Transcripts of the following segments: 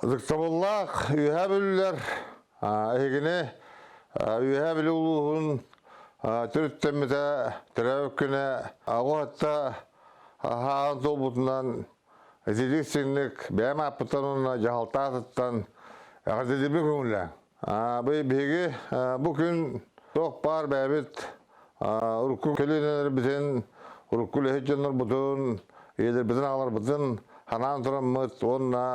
Зықтабыллақ үйәбілілер, егіне үйәбілі ұлығын түріттемеді түрәуіккіне ағуатта ағын сол бұтынан әзелік сенлік бәйім аппытанына жағалта атыттан әғадедебі көңілі. Бейге бұл күн тоқ бар бәйбет ұрыққы көлінер бітін, ұрыққы ләхет жанар бұтын, елер бітін алар бұтын, ханан тұран мұт, онына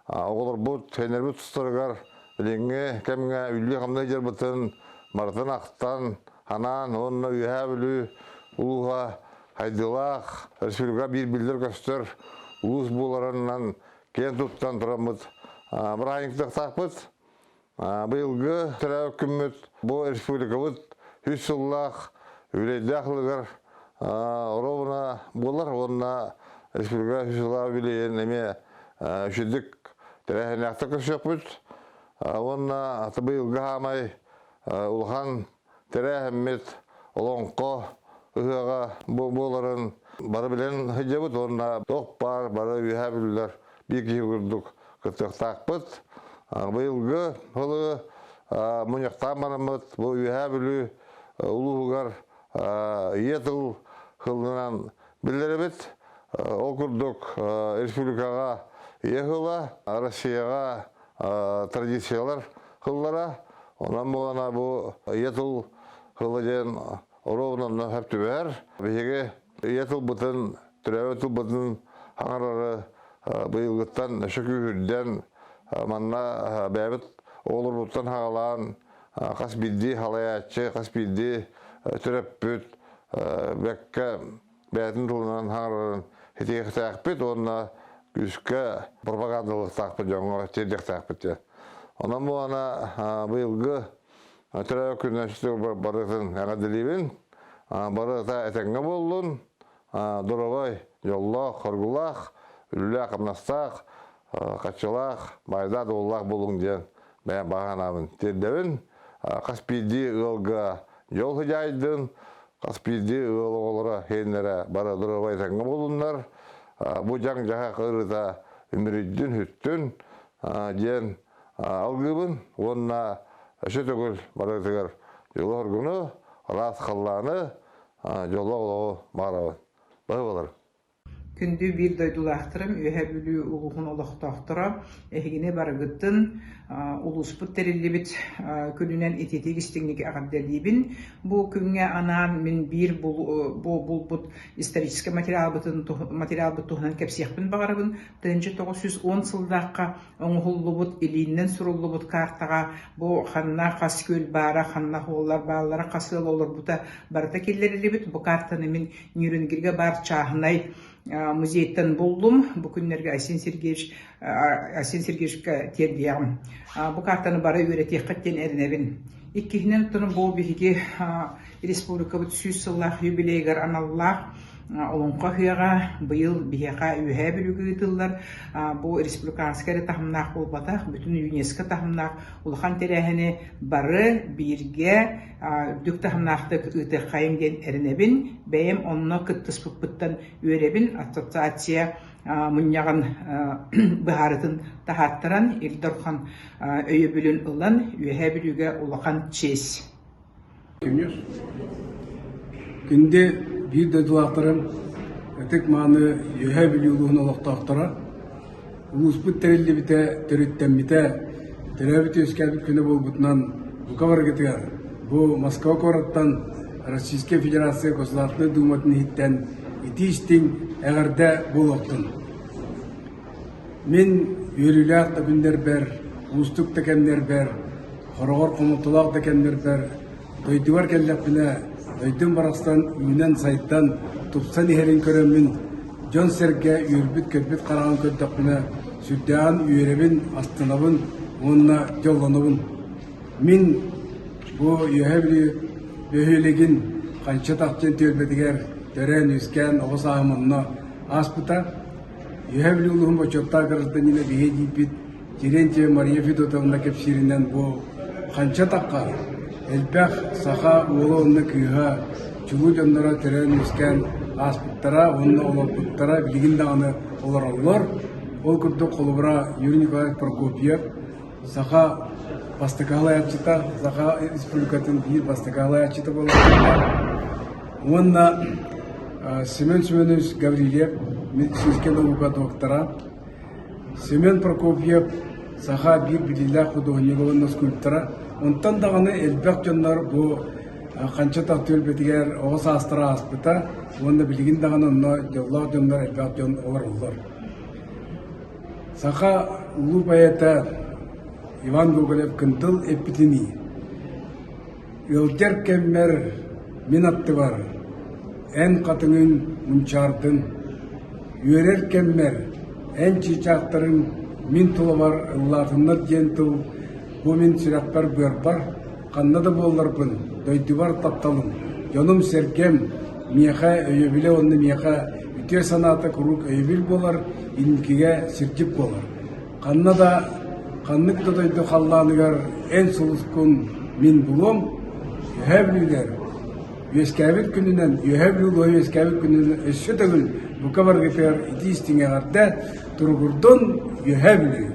оғылар бұт, тәйнер бұт тұстырғар, біліңе, кәміңе үйлі қамдай жер бұтын, мартын ақтан, ханан, онына үйә білі, ұлыға, хайдылақ, республика бір білдер көстер, ұлыс боларынан кен тұттан тұран бұт. Бір айыңқтық тақпыт, бұйылғы түрәу күммет, бұл республика бұт, 100 жыллақ, үлейді ақылығыр, ұровына болар, онына республика 100 жыллақ үлейін әме үшідік түрәхіне ақтық көшек бұт. Онына аты бұйылғы хамай ұлған түрәхіммет олонқо ұғыға боларын бары білен хыджа бұт. Онына тоқ бар, бары үйә білілер бір кей күрдік күттік тақпыт. Бұйылғы ұлығы мұнықтан барымыт, бұл үйә білі ұлығығар етіл қылынан білдері бет. Ол күрдік республикаға ехыла, Россияға традициялар қыллара. Онан болана бұл етіл қылы ден ұровынан әпті бәр. Беге етіл бұтын, түрәуетіл бұтын аңырары бұйылғыттан шүкі үрден манна бәбіт олыр бұттан хағалан, қас білді халаятчы, қас білді түрәп бүт, бәкке бәтін тұлынан аңырарын хетеғі тәқпет, онына күшкі пропагандалық тақпет, жоңға тердек тақпет. Онан болана бұйылғы түрәуі күннен шүтігі барытын әңәділейбін, барыта әтәңгі болуын, дұрабай жоллақ, қорғылақ, үлілі қамнастақ, қатшылақ, байда доллақ болуын ден бәйін бағанабын тердеуін. Қаспиді ұлға жол хыжайдың, қаспиді ұлы олыра хейнері бары дұрабай тәңгі болуынлар. Бұл жаң жаға қырыта үмірейдің хүттін ден алғыбын. Онына үші түгіл барытығыр жолы ұрғыны, рас қылланы жолы олығы барабын. Бұғы болар. Күнді бір дойдулақтырым, өйе бүлі ұлығын олықтақтыра, әйгіне барығыттын, ұлыспыт тәрелебіт күнінен ететек істігінеге ағаддәлейбін. Бұл күнге анан мен бір бұл историческі материал бұт тұғынан кәпсияқпін бағарабын. 1910 сылдаққа оңғылы бұт, елінен сұрылы бұт картаға бұл қанна қас көл бара, қанна қолар бағалары қасыл олар бұта барыта келлерелебіт. Бұл картаны мен нүйренгерге бар чағынай музейттен болдым. Бұл күнлерге Айсен Сергеевичке тердияғым. Бұл картаны бары өретек қаттен әрінебін. Иккігінен тұны бұл бігіге республика бұт 100 сыллақ юбилейгер аналлақ олонқа хыяға бұйыл бігеға үйе білігі ұтылар. Бұл республиканскері тахымнақ болбатақ, бүтін ЮНЕСКО тахымнақ ұлған терәхіне бары бірге дүк тахымнақтық ұты қайымден әрінебін. Бәйім онына күттіс бұттан өребін ассоциация мұнияған бұхарытын тахаттыран елдорхан өйе білін ұлан үйе білігі ұлған чес. Күнде bir dödülaktırım, ötek manı yühe biliyorluğun olaqtağıtıra. Ulusbut terilli bite, törütten bite, terabit öskelbit günü bol butunan bu kavar getigar. Bu Moskva korattan Российская Федерация Государственной Думатын hitten iti istin eğerde bol oktun. Min yörülüyak da günler ber, ulustuk tekemler ber, horogor komutulak tekemler ber, doyduvar kellek bine, Öydün barastan, üyünen sayttan, tupsan iherin körümün, John Serge yürübüt körbüt karağın kördakbine, süddağın üyerebin, astınabın, onunla yollanabın. Min bu üyebili böhülegin, kança takçın tölbediger, tören üsken, oğuz ağımınna aspıta, üyebili uluğun boçokta kırızdan yine bihe deyipit, Cirence Maria Fidotavına kepsirinden bu kança takka, Elbək sağa oğlu onunla kıyığa, çuğu canlara tören üsken, aspıttara, onunla olapıttara, bilgin dağını olar. ол күрдік қолыбыра Юрий Николаевич Прокопьев, саха бастықалай атчыта, саха республикатын бір бастықалай атчыта болды. Онна Семен Семенович Гаврилев, медицинский наука доктора, Семен Прокопьев, саха бір білілі художниковын скульптора, онтан дағаны әлбәк жонлар бұл қанша тақтыр бетігер оғыз астыра аспыта, онда білген дағаны онна жоллар жонлар әлбәк жон олар олар. Саха улу поэта Иван Гоголев кынтыл эпидемия. Өлтер кеммер мен атты бар, ән қатыңын мұнчардың. Үйерер кеммер, ән чичақтырын мен тұлы бар, ұллағыныр ден тұл, бұл мен сүрәкпар бөр бар, қаннады боларбын, дөйді бар тапталым. Жоным сергем, мияқа өйебіле онны мияқа, үте санаты құрук өйебіл болар, инкіге сіртіп болар. Қаннада, қаннық дөйді қалланығар, ән сұлыскун мен бұлым, үйәбілілер. Өскәбіт күнінен, үйәбілі өскәбіт күнінен өсі төгіл, бұқа бар кефер ити істіңе ғарда, тұрғырдың үйәбілі.